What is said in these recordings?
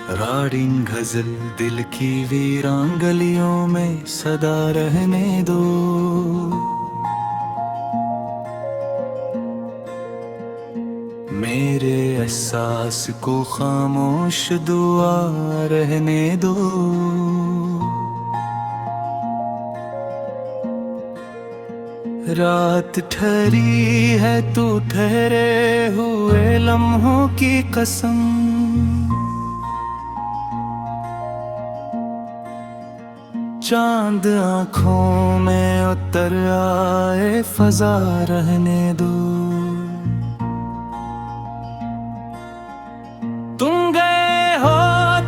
Riding गजल दिल की वीरान गलियों में सदा रहने दो। मेरे एहसास को खामोश दुआ रहने दो। रात ठहरी है तू ठहरे हुए लम्हों की कसम। चांद आँखों में उतर आए फजा रहने दो। तुम गए हो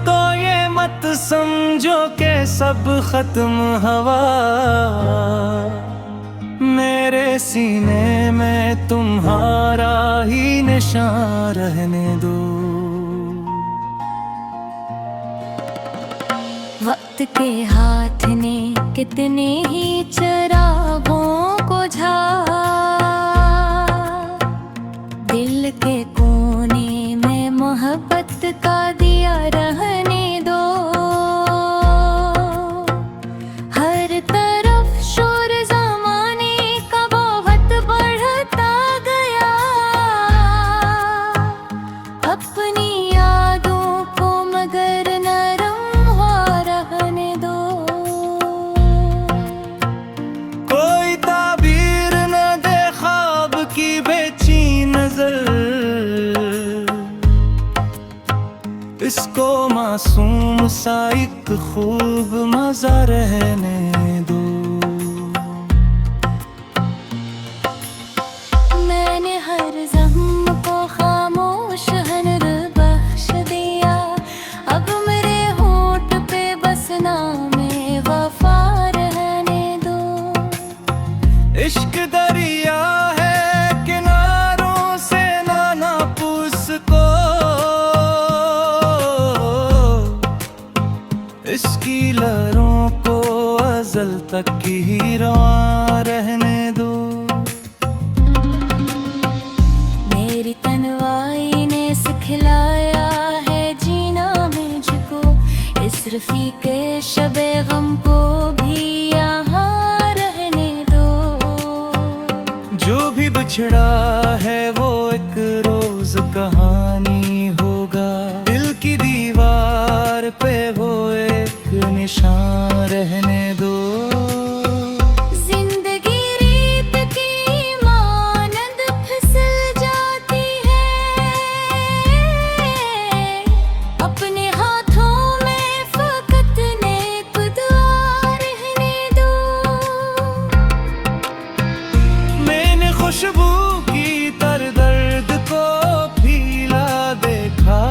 तो ये मत समझो के सब खत्म हवा। मेरे सीने में तुम्हारा ही निशान रहने दो। वक्त के हाथ ने कितने ही चिरागों को झा। दिल के कोने में मोहब्बत का दिया रहने दो। हर तरफ शोर ज़माने का बहुत बढ़ता गया। अपनी यादों को मगर नरम हुआ रहने दो। कोई ताबीर न दे ख्वाब की बेचैन नजर। इसको मासूम सा एक खूब मजा रहने दो। मैंने हर ज़ख्म को खामोश हनर बख्श दिया। अब मेरे होंठ पे बस नामे वफा रहने दो। इश्क दरिया है किनारों से ना पूछ को। इसकी लहरों को अज़ल तक ही रवां रहने दो। मेरी तन्वाई ने सिखलाया है जीना मुझको। इस रफ़ीक़े शबे गम को भी यहाँ रहने दो। जो भी बिछड़ा है वो एक रोज कहानी होगा। दिल की दीवार पे वो एक निशान रहने दो। जिंदगी रीत की मानंद फिसल जाती है। अपने हाथों में फकत नेक दुआ रहने दो। मैंने खुशबू की तर दर्द को फीला देखा।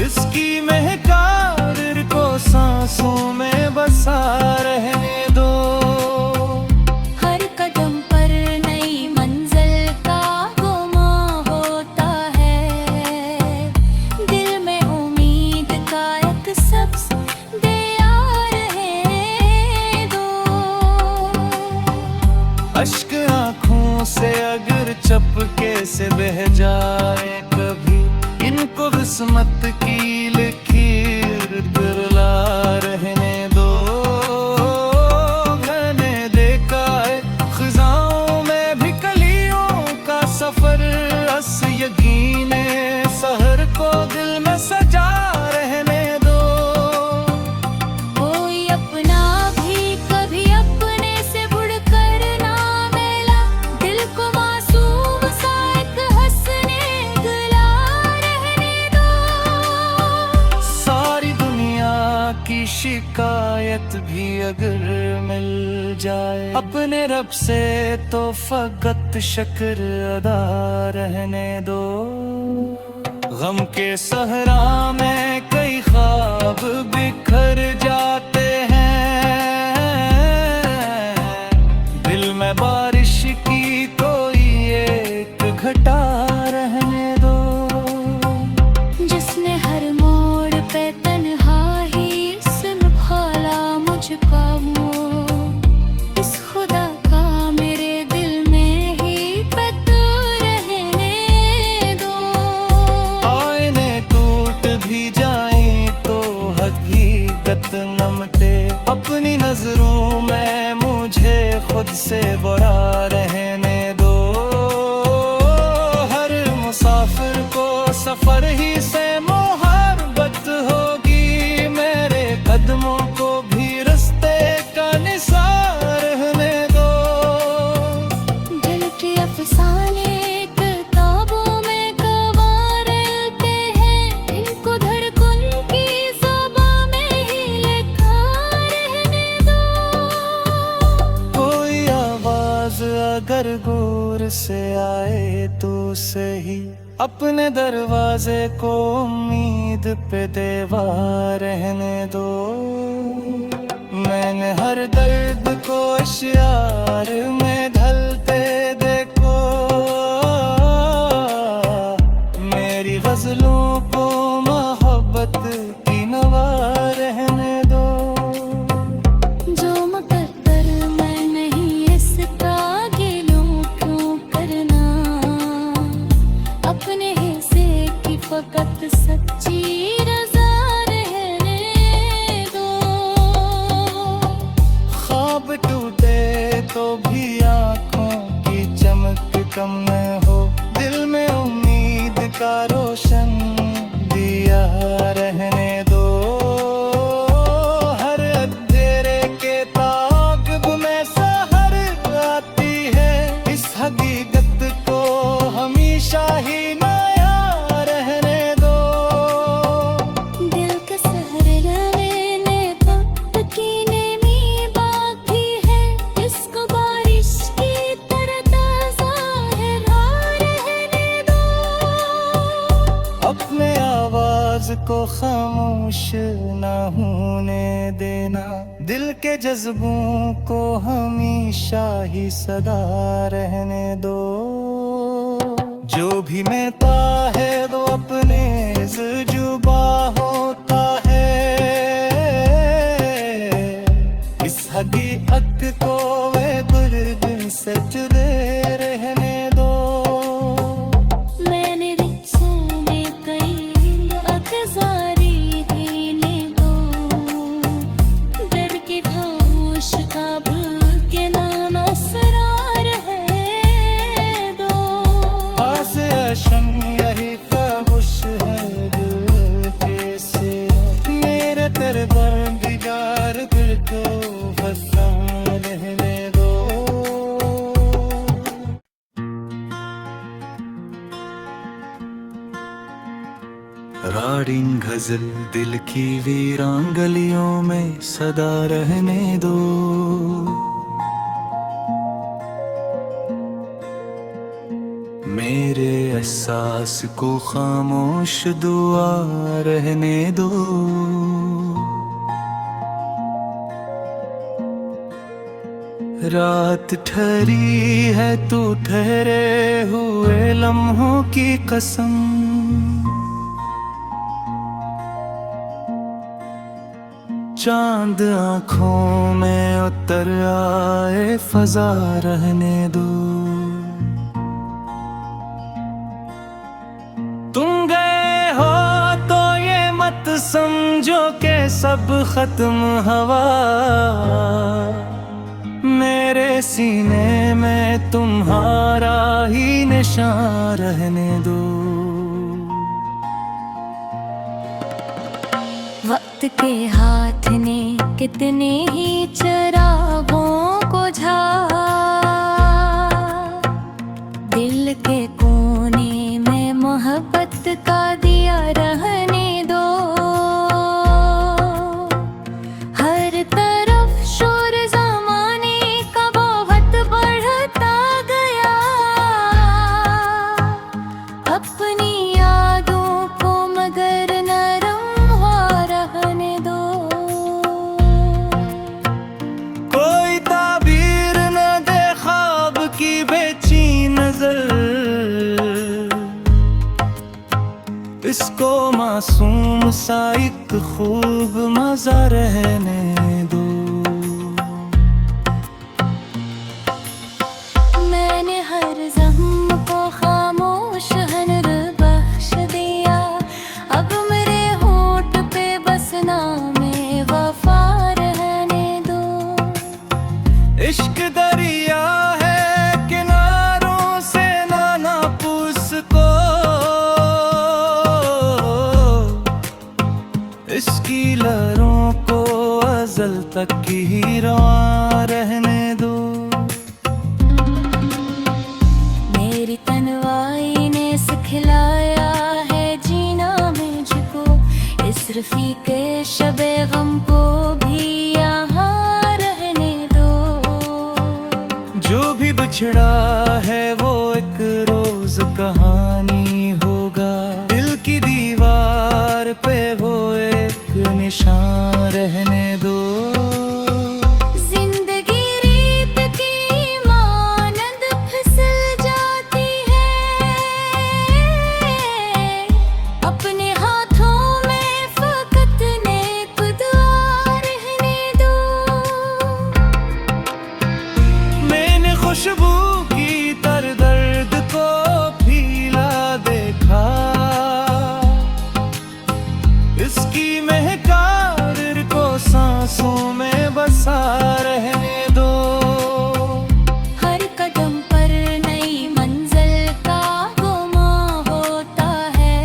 इसकी महकार को सांसों में बसा रहने दो। हर कदम पर नई मंजिल का गुमां होता है। दिल में उम्मीद का एक सब्ज़ दिया रहने दो। अश्क आँखों से अगर चपके से बह जाए कभी। इनको किस्मत की लकीर दिला रहने दो। मैंने देखा है ख़ज़ाओं में भी कलियों का सफर। अस यकीने सहर को दिल में सजा रहने दो। कोई अपना भी कभी अपने से बढ़कर ना मिला। दिल को मासूम सा एक हंसने गला रहने दो। सारी दुनिया की शिकायत भी अगर मिल जाए अपने रब से तो फकत शुक्र अदा रहने दो। गम के सहरा में कई ख्वाब बिखर जाते हैं। दिल में बारिश की कोई एक घटा रहने दो। जिसने हर मोड़ पे तन्हाई से भाला मुझको। इस खुदा का मेरे दिल में ही पता रहने दो। आईने से बुरा रहने दो। हर मुसाफिर को सफर ही से मोहब्बत होगी, मेरे कदमों को भी रास्ते का निशान रहने दो। दिल के अफसाने किताबों में गवाह रहते हैं, इनको धड़कन की ज़बां में ही लिखा रहने दो। कोई आवाज अगर गौर से आए तो सही, अपने दरवाजे को उम्मीद पे देवा रहने दो। मैंने हर दर्द को इश्यार में ढलते देखो, मेरी गजलों को मोहब्बत की नवा रहने दो। जो मुकद्दर मैं नहीं इसका गिलों क्यों करना, अपने हिस्से की फकत सच्ची रज़ा रहने दो। ख्वाब टूटे तो भी आँखों की चमक कम न हो, दिल में उम्मीद का रोशन दिया रहने दो। हर अंधेरे के ताक़िब में सहर आती है, इस हकीकत को हमेशा ही नया रहने दो। दिल के सहरे लेने वक्त की नेमी बाकी है, इसको बारिश की तरह ताज़ा रहने दो। अपने आवाज को खामोश ना होने देना, दिल के जज्बों को हमेशा ही सदा रहने दो। जो भी मिलता है वो अपने जुबा होता है, इस हकीकत को वे बुर्द सच दे रहने दो। मैंने रिश्तों में कई अकज़ारी देने दो, दर्द की खामोश का भूल के नाम असरार है दो। आस अशम यही ख्वाहिश है दिल के से, मेरे परवरदिगार दिल को फसा रहने दो। राडिंग गजल दिल की वीरान गलियों में सदा रहने दो। मेरे एहसास को खामोश दुआ रहने दो। रात ठहरी है तू ठहरे हुए लम्हों की कसम, चांद आँखों में उतर आए फजा रहने दो। तुम गए हो तो ये मत समझो के सब खत्म हवा, मेरे सीने में तुम्हारा ही निशान रहने दो। वक्त के हाथ ने कितने ही चरागों को झा, दिल के कोने में मोहब्बत का दिया रहने दो। हर तरफ शोर ज़माने का बहुत बढ़ता गया, अपनी यादों को मगर नरम हो रहने दो। कोई ताबीर न दे ख्वाब की बेचैन नजर, इसको मासूम सा एक खूब मजा रहने दो। मैंने हर ज़ख्म को खामोश हनर बख्श दिया, अब मेरे होंठ पे बस नामे वफा रहने दो। इश्क दरिया तक ही रवां रहने दो। मेरी तन्वाई ने सिखलाया है जीना मुझको, इस रफीके शबे गम को भी यहाँ रहने दो। जो भी बिछड़ा है वो एक रोज कहानी होगा, दिल की दीवार पे वो एक निशान रहने दो। जिंदगी रीत की मानंद फिसल जाती है, अपने हाथों में फकत नेक दुआ रहने दो। मैंने खुशबू की तर दर्द को पीला देखा, इसकी महकार को सांसों में बसा रहने दो। हर कदम पर नई मंजिल का गुमां होता है,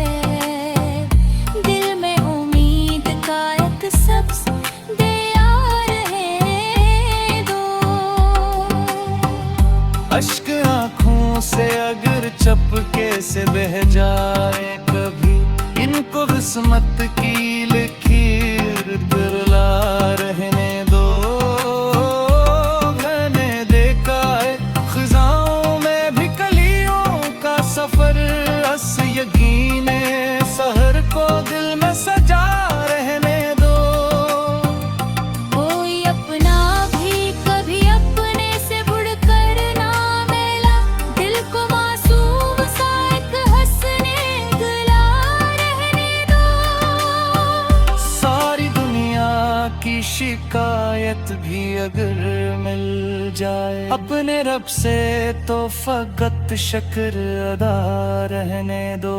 दिल में उम्मीद का एक सब्ज दिया रहने दो। अश्क आँखों से अगर चपके से बह जाए कभी, इनको किस्मत की लकीर दिला रहने दो। मैंने देखा है खिजाओं में भी कलियों का सफर, अस यकीने सहर को दिल में सजा रहने दो। कोई अपना भी कभी अपने से बढ़कर ना मिला, दिल को मासूम सा एक हंसने गला रहने दो। सारी दुनिया की शिकायत भी अगर मिल जाए अपने रब से, तो फकत शुक्र अदा रहने दो।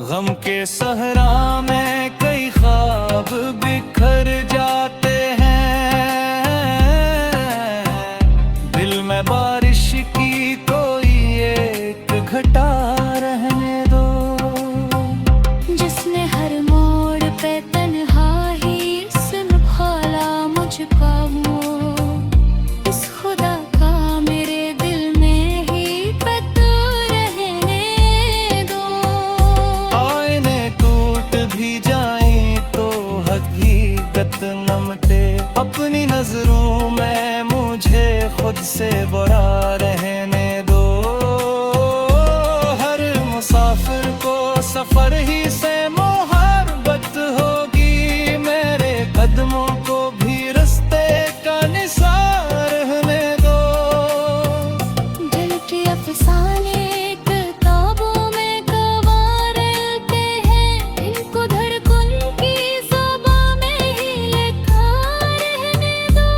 गम के सहरा में कई ख्वाब बिखर जाते हैं, दिल में बारिश की कोई एक घटा रहने दो। जिसने हर मोड़ पे तन्हा ही संभाला मुझको, इस खुदा का मेरे दिल में ही पता रहने दो। आईने टूट भी जाए तो हकीकत न मिटे, अपनी नजरों में मुझे खुद से बड़ा रहने दो। हर मुसाफिर को सफर ही से मोहब्बत होगी, मेरे कदमों को भी रास्ते का निशान रहने दो। दिल के अफसाने किताबों में गवाह रहते हैं, इनको धड़कन की ज़ुबां में ही लिखा रहने दो।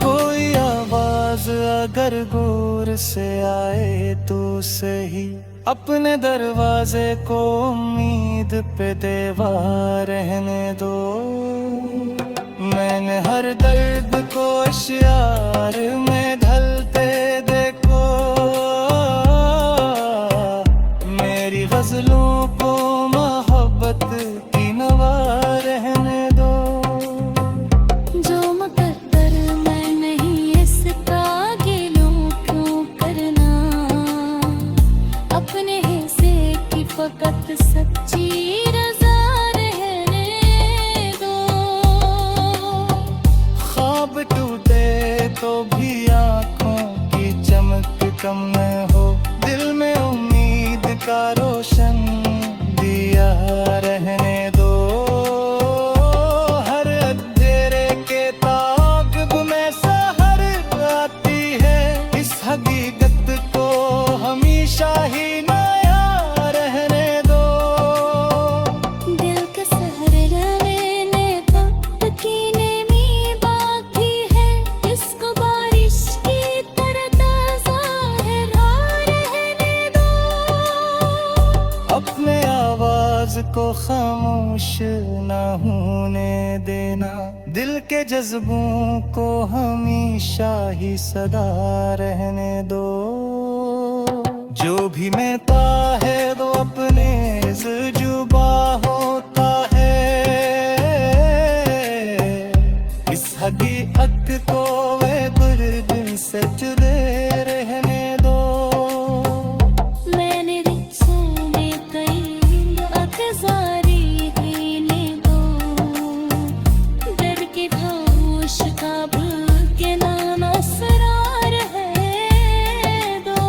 कोई आवाज अगर गौर से आए तो सही, अपने दरवाजे को उम्मीद पे देवा रहने दो। मैंने हर दर्द को अश्यार में ढलते देखो, मेरी गजलों को मोहब्बत की नवा रहने दो। जो मुकद्दर मैं नहीं इसका गिलों क्यों करना, अपने हिस्से की फकत सच्ची रज़ा रहने दो। ख्वाब टूटे तो भी आँखों की चमक कम न हो, दिल में उम्मीद का रोशन दिया रहने दो। हर अंधेरे के ताक़ब में सहर आती है, इस हकीकत को हमेशा ही नया रहने दो। दिल के सहरे रहने वक्त की नेमी बाकी है, इसको बारिश की तरह ताज़ा है रहने दो। अपने आवाज को खामोश न होने देना, दिल के जज्बों को हमेशा ही सदा रहने दो। जो भी मिलता है वो अपने जुबा होता है, रहने दो। मैंने रिश्तों में कई अखज़ारी हीने दो, डर के खामोश का के नाम असरार है दो।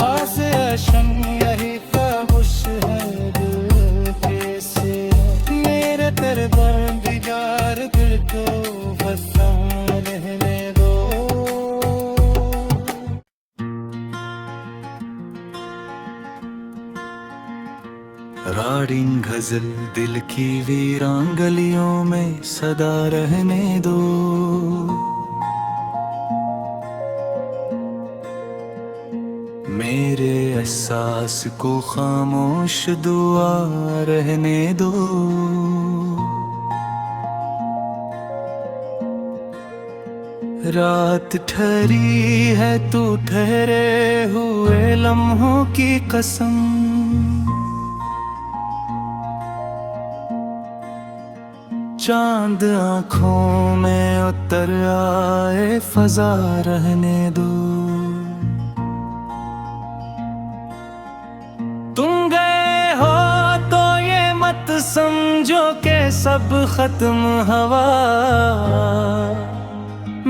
आसे अशम यही ख्वाहिश है दिल के से, मेरे तेरे परवरदिगार दिल को बसा रहने दो। राडिंग गजल दिल की वीरान गलियों में सदा रहने दो। मेरे एहसास को खामोश दुआ रहने दो। रात ठहरी है तू ठहरे हुए लम्हों की कसम, चांद आँखों में उतर आए फजा रहने दो। तुम गए हो तो ये मत समझो के सब खत्म हवा,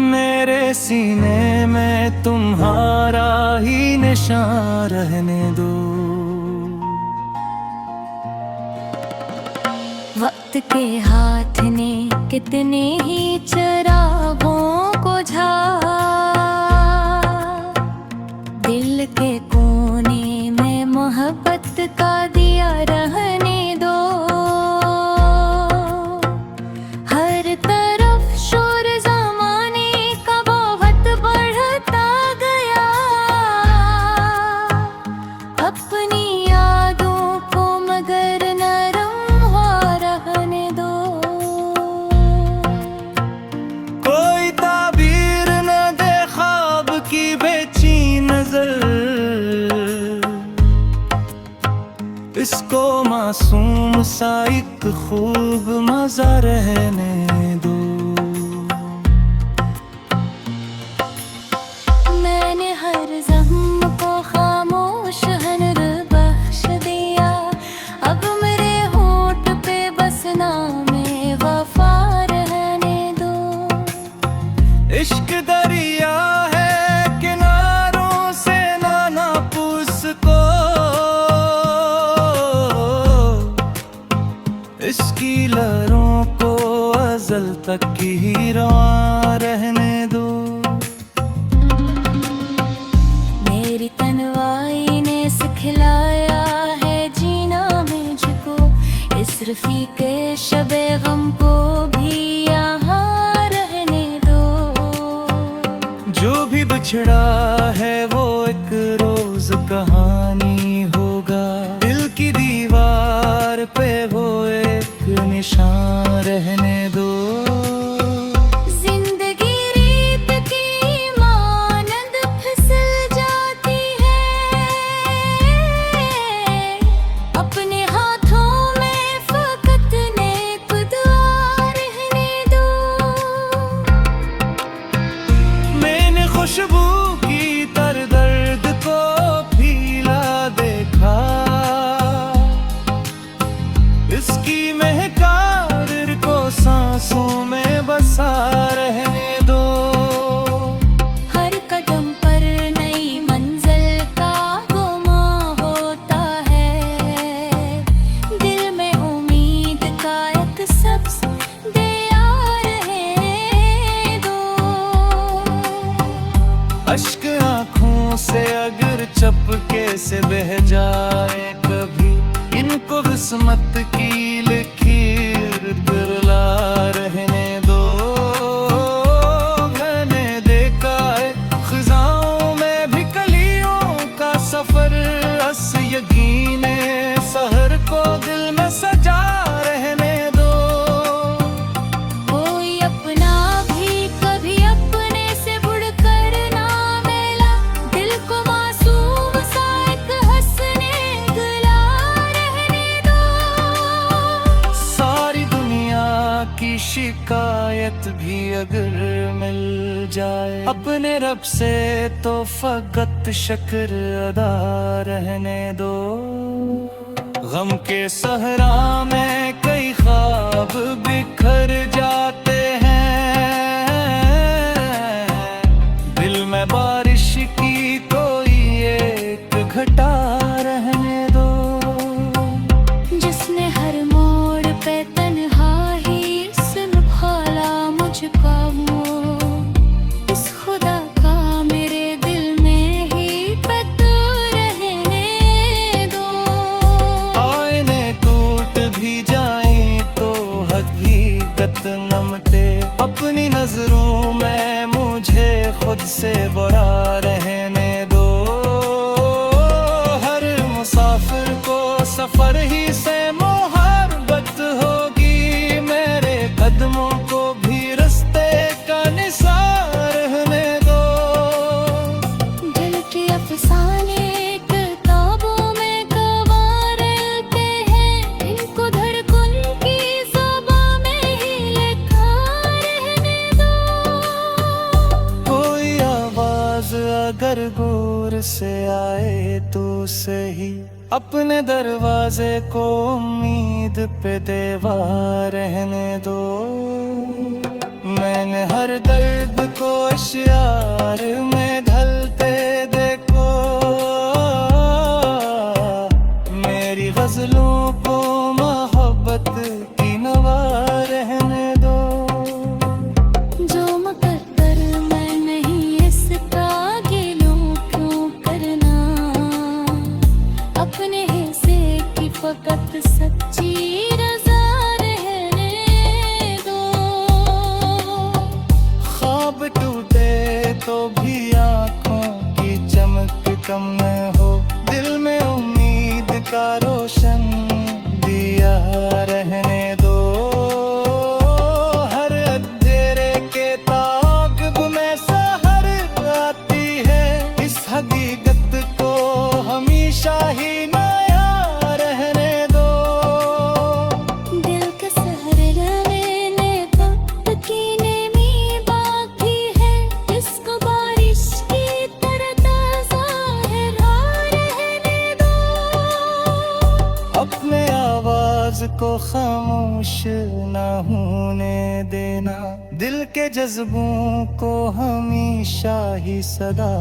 मेरे सीने में तुम्हारा ही निशान रहने दो। वक्त के हाथ ने कितने ही चरागों को झा, दिल के कोने में मोहब्बत का दिया रहने दो। हर तरफ शोर ज़माने का बहुत बढ़ता गया, अपनी यादों को मगर नरम हुआ रहने दो। कोई ताबीर न दे ख्वाब की बेचैन नजर, इसको मासूम सा एक खूब मजा रहने दो। मैंने हर ज़ख्म को खामोश हनर बख्श दिया, अब मेरे होंठ पे बस नामे वफा रहने दो। इश्क दरिया है किनारों से नाना पूस को, इसकी लहरों को अज़ल तक ही रवां रहने दो। मेरी तन्वाई ने सिखलाया है जीना मुझको, इस रफ़ीक़े शबे गम को भी यहाँ रहने दो। जो भी बिछड़ा है वो एक रोज कहानी होगा, दिल की दीवार पे वो एक निशान रहने दो। जिंदगी रेत की मानंद फिसल जाती है, अपने हाथों में फकत नेक दुआ रहने दो। मैंने खुशबू की तर दर्द को फीला देखा, इसकी महकार को सांसों में बसा रहने दो। हर कदम पर नई मंजिल का गुमां होता है, दिल में उम्मीद का एक सबस दिया रहने दो। अश्क आँखों से अगर चपके से बह जाए कभी, इनको किस्मत की लकीर दिला रहने दो। मैंने देखा है खिजाओं में भी कलियों का सफर, अस यकीने सहर को दिल में सजा रहने दो। कोई अपना भी कभी अपने से बढ़कर ना मिला, दिल को मासूम सा एक हंसने गला रहने दो। रब से तो फकत शुक्र अदा रहने दो। गम के सहरा में कई ख्वाब बिखर जाते हैं, दिल में बारिश की कोई एक घटा रहने दो। जिसने हर मोड़ पे तन्हा ही संभाला मुझको, इस खुदा का मेरे दिल में ही पता रहने दो। आईने टूट भी जाए तो हकीकत नमते, अपनी नजरों में मुझे खुद से बड़ा रहने दो। हर मुसाफिर को सफर ही से मोहब्बत होगी, मेरे कदमों को भी रास्ते का निशान रहने दो। दिल के अफसाने किताबों में गवाह रहते हैं, इनको धड़कन की ज़बां में ही लिखा रहने दो। कोई आवाज अगर गौर से आए तो सही, अपने दरवाजे को उम्मीद पे देवा रहने दो। मैंने हर दर्द को इश्यार में ढलते देखो, मेरी गजलों को मोहब्बत की नवा रहने दो। जो मुकद्दर मैं नहीं इसका गिलों क्यों करना, अपने हिस्से की फकत सच्ची रज़ा रहने दो। ख्वाब टूटे तो भी आँखों की चमक कम न हो, दिल में उम्मीद का रोशन दिया रहने दो। हर अंधेरे के ताक़ब में सहर आती है, इस हकीकत को हमेशा ही नया रहने दो। दिल के सहरे में वक्त की नेमी बाकी है, इसको बारिश की तरह ताज़ा रहने दो। अपने आवाज को खामोश ना होने देना, दिल के जज्बों को हमेशा ही सदा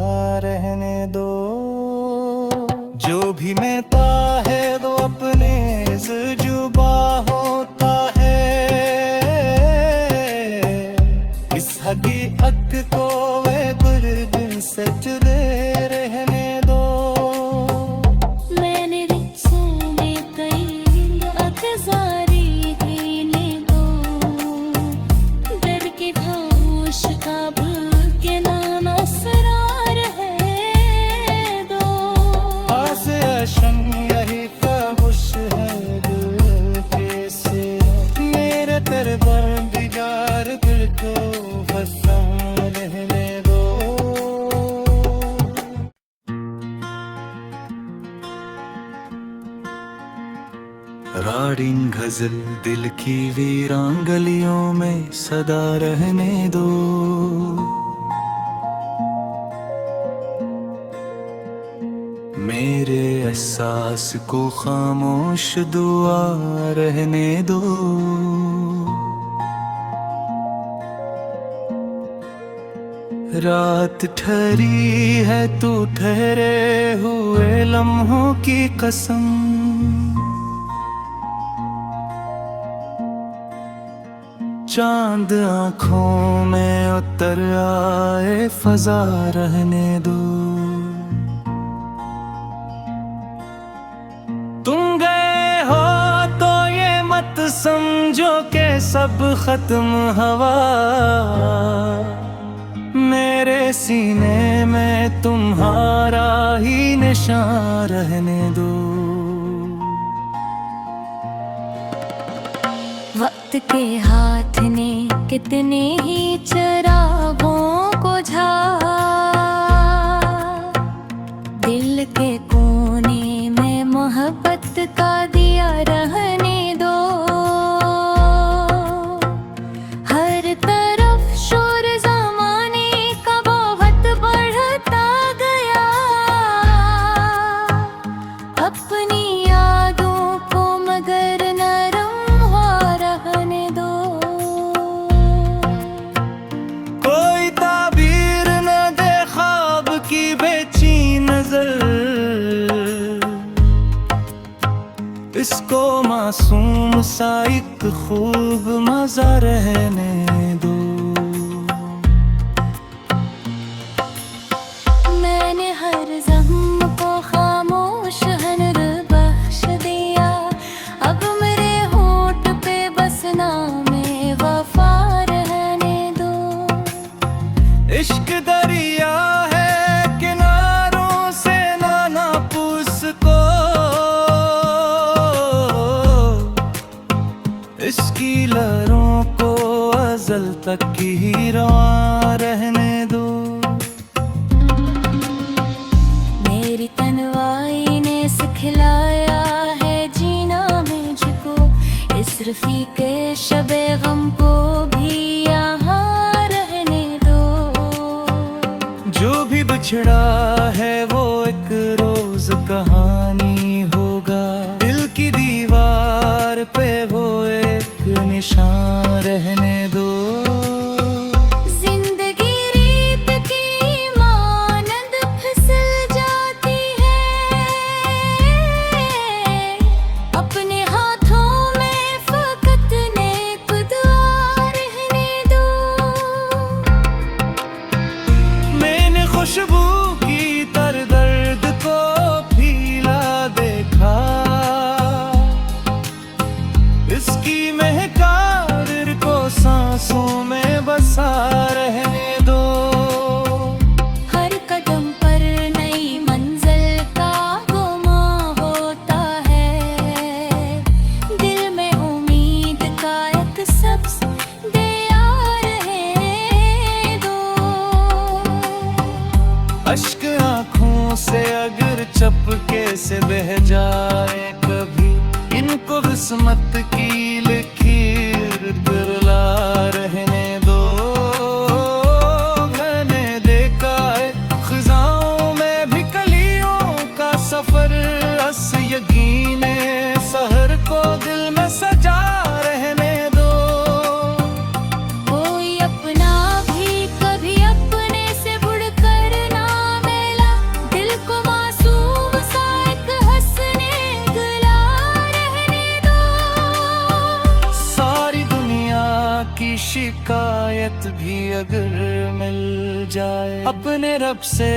रहने दो। जो भी मिलता है वो अपने जुबा होता है, इस हकीकत को वे गुर्द से जुदे रहने दो। मैंने रिश्तों में कई अखज़ारी देने दो, दर के खामोश का के नाम असरार है दो। आस अशम यही ख्वाहिश है दिल के से, मेरे परवरदिगार दिल को बसा रहने दो। राडिंग गजल दिल की वीरान गलियों में सदा रहने दो। मेरे एहसास को खामोश दुआ रहने दो। रात ठहरी है तू ठहरे हुए लम्हों की कसम, चांद आँखों में उतर आए फजा रहने दो। तुम गए हो तो ये मत समझो के सब खत्म हवा, मेरे सीने में तुम्हारा ही निशान रहने दो। वक्त के हाथ ने कितने ही चिरागों को झा, दिल के कोने में मोहब्बत का दिया रहने दो। हर तरफ शोर ज़माने का बहुत नजर, इसको मासूम सा एक खूब मजा रहने दो। मैंने हर ज़ख्म को खामोश हनर बख्श दिया, अब मेरे होंठ पे बस नामे वफा रहने दो। इश्क दरिया है किनारों से ना पूछ को, इसकी लहरों को अज़ल तक ही रवां रहने दो। मेरी तन्वाई ने सिखलाया है जीना मुझको, इस रफ़ीक़े शबे गम को भी यहाँ रहने दो। जो भी बिछड़ा है वो एक रोज कहानी होगा, दिल की दीवार पे वो एक निशान रहने दो। जिंदगी रीत की मानंद फिसल जाती है, अपने हाथों में फकत नेक दुआ रहने दो। मैंने खुशबू की तर दर्द को फीला देखा, इसकी महकार को सांसों में बसा रहने दो। हर कदम पर नई मंजिल का गुमां होता है, दिल में उम्मीद का एक सब्ज़ दिया रहने दो। अश्क आँखों से अगर चपके से बह जाए कभी, इनको किस्मत की लकीर दिला रहने दो। मैंने देखा है ख़ज़ाओं में भी कलियों का सफर, अस यकीने सहर को दिल में सजा रहने दो। कोई अपना भी कभी अपने से बढ़कर ना मिला, दिल को मासूम सा एक हंसने गला रहने दो। सारी दुनिया की शिकायत भी अगर मिल जाए अपने रब से,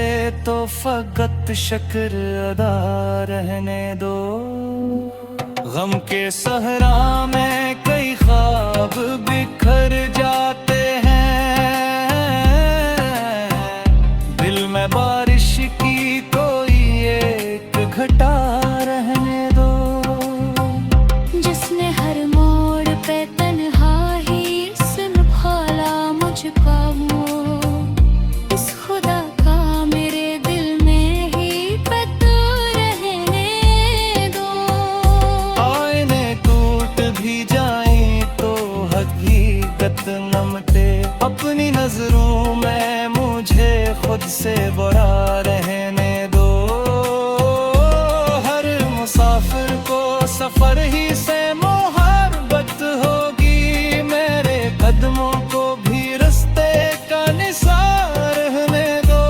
तो फकत शुक्र अदा रहने दो। गम के सहरा में कई ख्वाब बिखर जाते हैं, दिल में बारिश की कोई एक घटा रहने दो। जिसने हर मोड़ पे तन्हा ही संभाला मुझको, इस खुदा का मेरे दिल में ही पता रहने दो। आईने टूट भी जाएं तो हकीकत न मिटे, अपनी नजरों में मुझे खुद से बड़ा रहने दो। हर मुसाफिर को सफर ही से मोहब्बत होगी, मेरे कदमों को भी रास्ते का निशान रहने दो।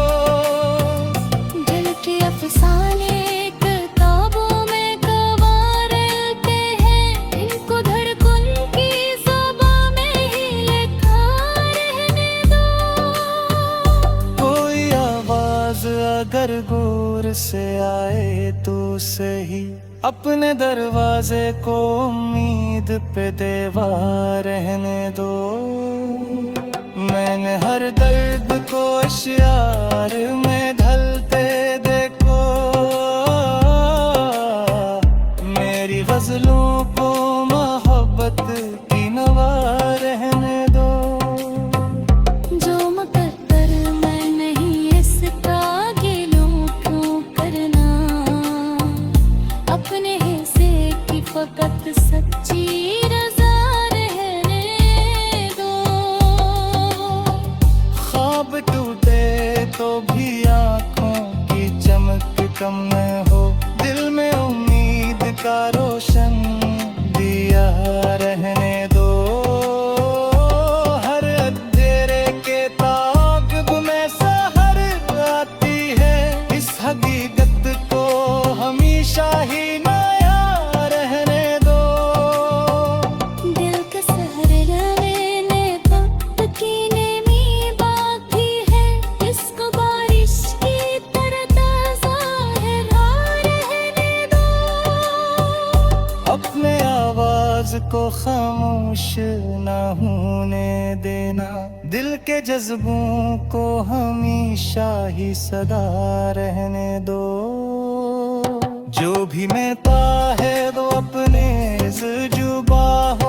दिल के अफसाने किताबों में गवाह रहते हैं, इनको धड़कन की ज़बां में ही लिखा रहने दो। कोई आवाज अगर गौर से आए तो सही, अपने दरवाजे को उम्मीद पे देवा रहने दो। मैंने हर दर्द को अश्यार में ढलते देखो, मेरी गजलों को मोहब्बत की नवा रहने दो। जो मुकद्दर मैं नहीं इसका गिलों क्यों करना, अपने हिस्से की फकत सच्ची रज़ा रहने दो। ख्वाब टूटे तो भी आँखों की चमक कम न हो, दिल में उम्मीद का रोशन दिया रहने दो। हर अंधेरे के ताक़ब में सहर आती है, इस हक़ीक़त को खामोश न होने देना, दिल के जज्बों को हमेशा ही सदा रहने दो। जो भी मिलता है वो अपने जुबा हो